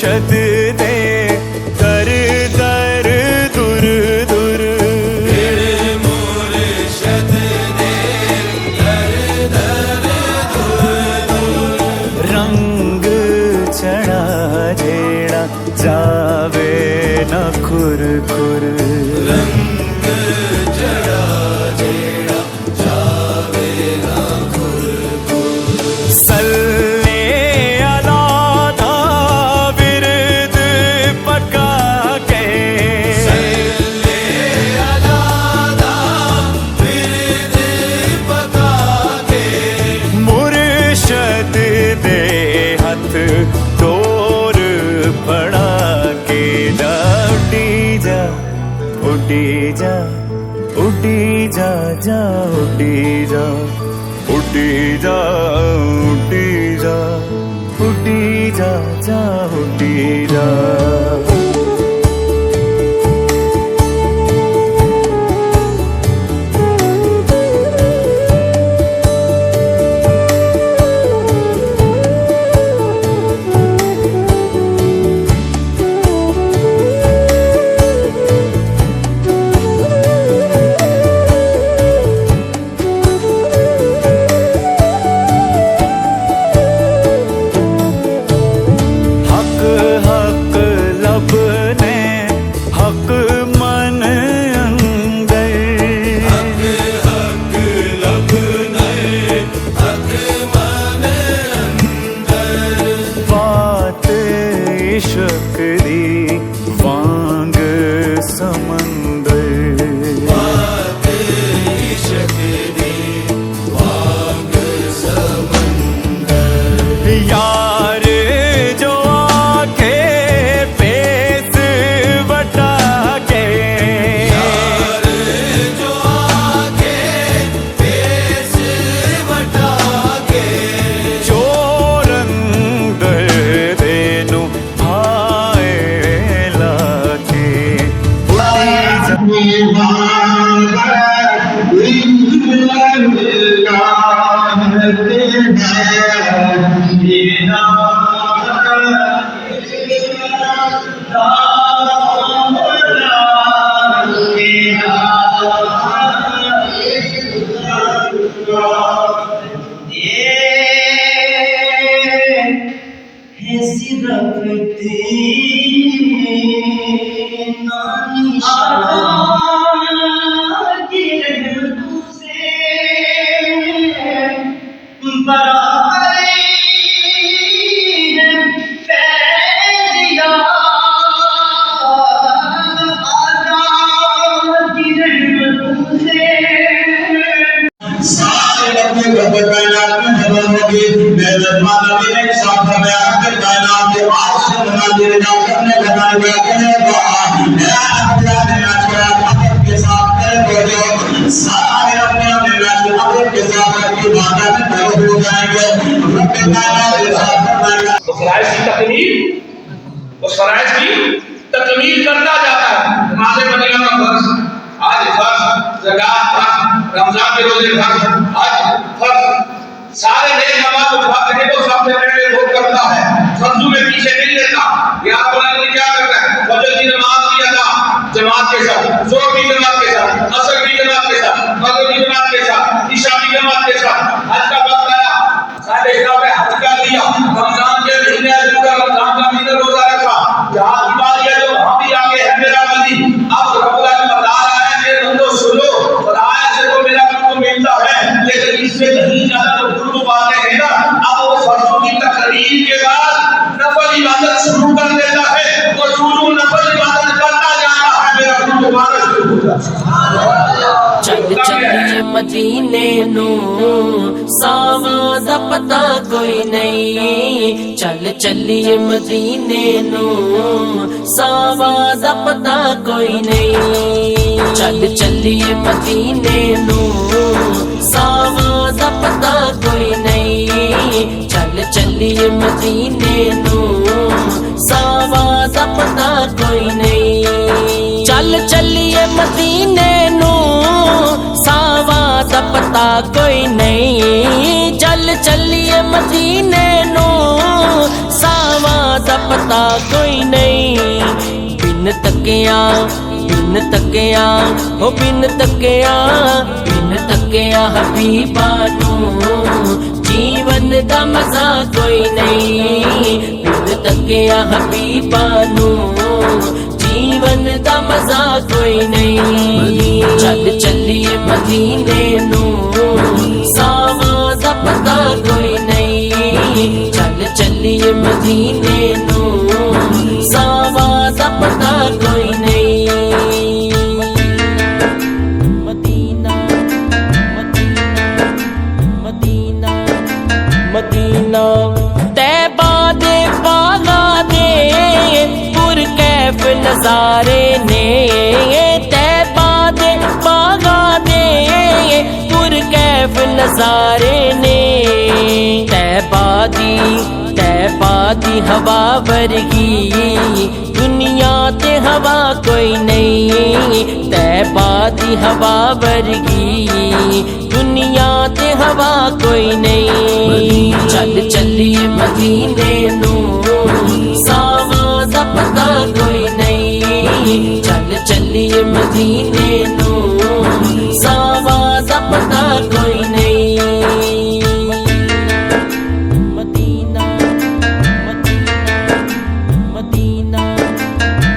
मुर्शद दे दर दर दुर दुर मुर्शद दे दर दर दुर दुर रंग चढ़ा जेड़ा जावे न खुर खुर रंग चढ़ा जेड़ा जावे न खुर खुर सल्ले अला दा विरद पका के सल्ले अला दा विरद पका के मुर्शद दे हथ तोर पड़ा के जा उड़ी जा उड़ी जा उड़ी जा जा उड़ी जा उड़ी जा उड़ी जा उड़ी जा जा उड़ी जा इश्क दी वांग समंदर बात इश्क दी वांग समंदर यार जो आके पेस बटा के यार जो आके पेस बटा के चोरंदर देनु उस फराइज की तकमील करता जाता है। नमाज़ मदीना का फर्ज, आज फर्ज, ज़कात फर्ज, रमजान के रोजे फर्ज, हज फर्ज, सारे नेक नमाज फर्ज है तो सबसे पहले वो करता है, फर्जों में पीछे नहीं लेता। या बोला क्या करता है? फजर की नमाज भी अदा जमात के साथ, ज़ोहर की जमात के साथ, असर की जमात के साथ, मगरिब की जमात के साथ, इशा की जमात के साथ। हज का वक्त आया, साढ़े हिसाब से हज का लिया, रमजान के महीने पूरा रमजान का महीना रोजा रखा, जहां की बात ये जो वहां भी आगे है मेरा वली। अब रब्बुल आलमीन बता रहा है मेरे बंदो सुनो, खुदाया से तो मेरा कुर्ब मिलता है, लेकिन इससे नहीं ज्यादा जो कुर्ब बातें हैं ना, अब वो फर्जों की तकरीर के बाद नफल इबादत शुरू कर देता है, और जो नफल इबादत करता जाता है मेरा कुर्ब माना शुरू होता है। चल चलिए मदीने नू सावा दा पता कोई नहीं, चल चलिए मदीने नू सावा दा पता कोई नहीं, चल चलिए मदीने नू सावा दा पता कोई नहीं, चल चलिए मदीने नू सावा दा पता कोई नहीं, चल चलिए मदीने नू सावा दा पता कोई नहीं, चल चलिए मदीने नू सावा दा पता कोई ਤੱਕਿਆ ਹੋ ਬਿਨ ਤੱਕਿਆ ਹਬੀਬਾ ਨੂੰ ਜੀਵਨ ਦਾ ਮਜ਼ਾ ਕੋਈ ਨਹੀਂ ਬਿਨ ਤੱਕਿਆ ਹਬੀਬਾ ਨੂੰ ਜੀਵਨ ਦਾ ਮਜ਼ਾ ਕੋਈ ਨਹੀਂ ਚੱਲ ਚੱਲੀਏ ਮਦੀਨੇ ਨੂੰ ਸਾਵਾਂ ਦਾ ਪਤਾ ਕੋਈ ਨਹੀਂ ਚੱਲ ਚੱਲੀਏ ਮਦੀਨੇ ਨੂੰ ਸਾਵਾਂ ਦਾ ਪਤਾ ਕੋਈ ਨਹੀਂ ਮਦੀਨਾ ਮਦੀਨਾ ਮਦੀਨਾ ਤੈਬਾ ਦੇ ਬਾਗਾਂ ਦੇ ਪੁਰਕੈਫ ਨਜ਼ਾਰੇ ਨੇ ਤੈਬਾ ਦੇ ਬਾਗਾਂ ਦੇ ਪੁਰਕੈਫ ਨਜ਼ਾਰੇ ਨੇ ਤੈਬਾ ਦੀ ਹਵਾ ਵਰਗੀ ਦੁਨੀਆ ਤੇ ਹਵਾ ਕੋਈ ਨਹੀਂ ਤੈਬਾ ਦੀ ਹਵਾ ਵਰਗੀ ਦੁਨੀਆ ਤੇ ਹਵਾ ਕੋਈ ਨਹੀਂ ਚੱਲ ਚੱਲੀਏ ਮਦੀਨੇ ਨੂੰ ਸਾਵਾਂ ਦਾ ਪਤਾ ਕੋਈ ਨਹੀਂ ਚੱਲ ਚੱਲੀਏ ਮਦੀਨੇ ਨੂੰ ਸਾਵਾਂ ਦਾ ਪਤਾ ਕੋਈ ਨਹੀਂ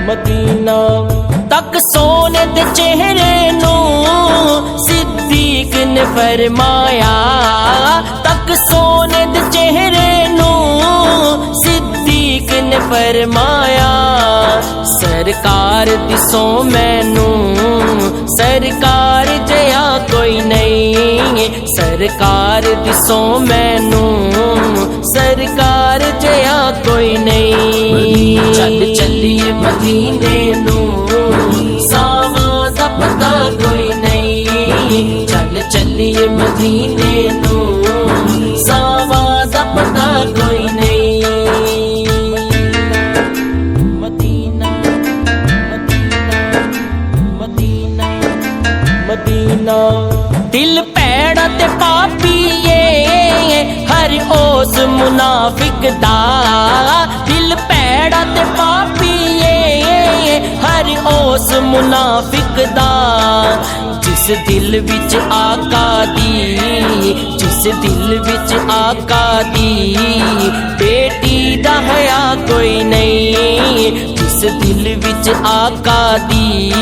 ਮਦੀਨਾ ਤੱਕ ਸੋਨੇ ਦੇ ਚਿਹਰੇ ਨੂੰ ਸਿੱਦੀਕ ਨੇ ਫਰਮਾਇਆ ਤੱਕ ਸੋਨੇ ਦੇ ਚਿਹਰੇ ਨੂੰ ਸਿੱਦੀਕ ਨੇ ਫਰਮਾਇਆ ਸਰਕਾਰ ਦਿਸੋ ਮੈਨੂੰ ਸਰਕਾਰ ਜਿਹਾ ਕੋਈ ਨਹੀਂ ਸਰਕਾਰ ਦਿਸੋ ਮੈਨੂੰ ਸਰਕਾਰ ਜਿਹਾ ਕੋਈ ਨਹੀਂ ਚੱਲ ਚੱਲੀਏ ਮਦੀਨੇ ਨੂੰ ਸਾਵਾਂ ਦਾ ਪਤਾ ਕੋਈ ਨਹੀਂ ਚੱਲ ਚੱਲੀਏ ਮਦੀਨੇ ਨੂੰ ਸਾਵਾਂ ਦਾ ਪਤਾ ਕੋਈ ਨਹੀਂ ਮਦੀਨਾ ਮਦੀਨਾ ਮਦੀਨਾ ਦਿਲ ਭੈੜਾ ਤੇ ਪਾਪੀਏ ਹਰ ਉਸ ਮੁਨਾਫਿਕ ਦਾ ਦਿਲ ਭੈੜਾ ਤੇ ਪਾਪੀਏ ਹਰ ਉਸ ਮੁਨਾਫਿਕ ਦਾ ਜਿਸ ਦਿਲ ਵਿੱਚ ਆਕਾ ਦੀ ਬੇਟੀ ਦਾ ਹਯਾ ਕੋਈ ਨਹੀਂ ਜਿਸ ਦਿਲ ਵਿੱਚ ਆਕਾ ਦੀ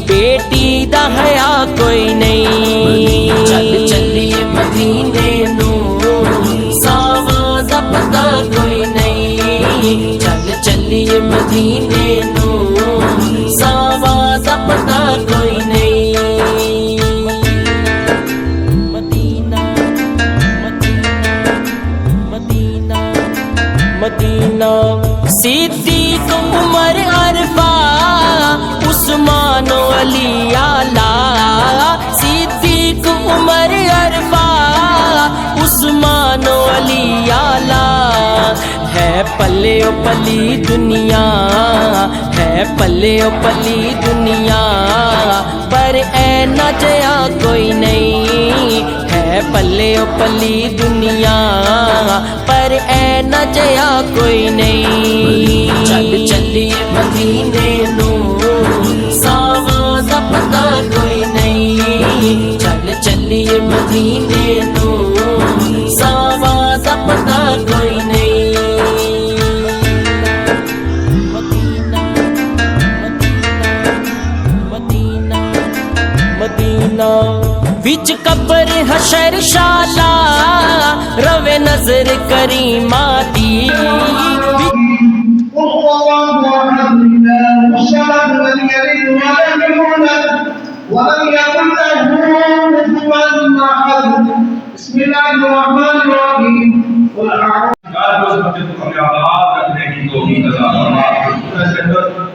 ਬੇਟੀ ਦਾ ਹਯਾ ਕੋਈ ਨਹੀਂ ਚੱਲ ਚੱਲੀਏ ਮਦੀਨੇ ਨੂੰ ਸਾਵਾਂ ਦਾ ਪਤਾ ਕੋਈ ਨਹੀਂ ਚੱਲ ਚੱਲੀਏ ਮਦੀਨੇ ਨੂੰ ਸਾਵਾਂ ਦਾ ਪਤਾ ਕੋਈ ਨਹੀਂ ਮਦੀਨਾ ਮਦੀਨਾ ਮਦੀਨਾ सिद्दीक उमर अरफा उस्मान अली आला सिद्दीक उमर अरफा उस्मान अली आला है पल्ले ओ पली दुनिया है पल्ले ओ पली दुनिया पर ऐना जया कोई नहीं है पल्ले ओ पली दुनिया पर ऐना जया कोई नहीं चल चलिए मदीने नूं सावां दा पता कोई नहीं चल चलिए मदीने नूं सावां दा पता कोई नहीं मदीना मदीना मदीना विच कब्र हशर शाला रवे नजर करीमा दी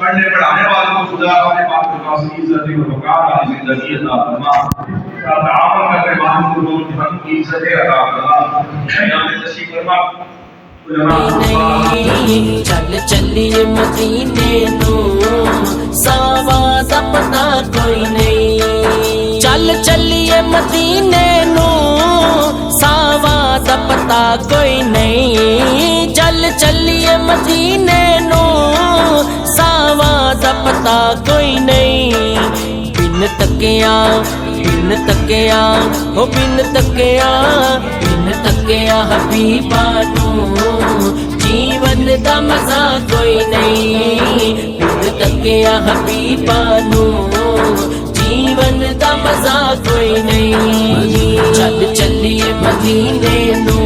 पढ़ने पढ़ाने वालों को खुदा अपने बाप के पास इज्जत और वक़ार वाली जिंदगी अता फरमा ताअम्मुल करने वालों को उनकी हम की इज्जत अता फरमा यहाँ पे तशरीफ फरमा चल चलिए मदीने नूं सावां दा पता कोई नहीं चल चलिए मदीने नूं सावां दा पता कोई नहीं चल चलिए मदीने नूं सावां दा पता कोई नहीं। बिन तकिया हो बिन तकिया हबीबा नू जीवन दा मजा कोई नहीं। बिन तकिया हबीबा नू जीवन दा मजा कोई नहीं। चल चलिए मदीने नू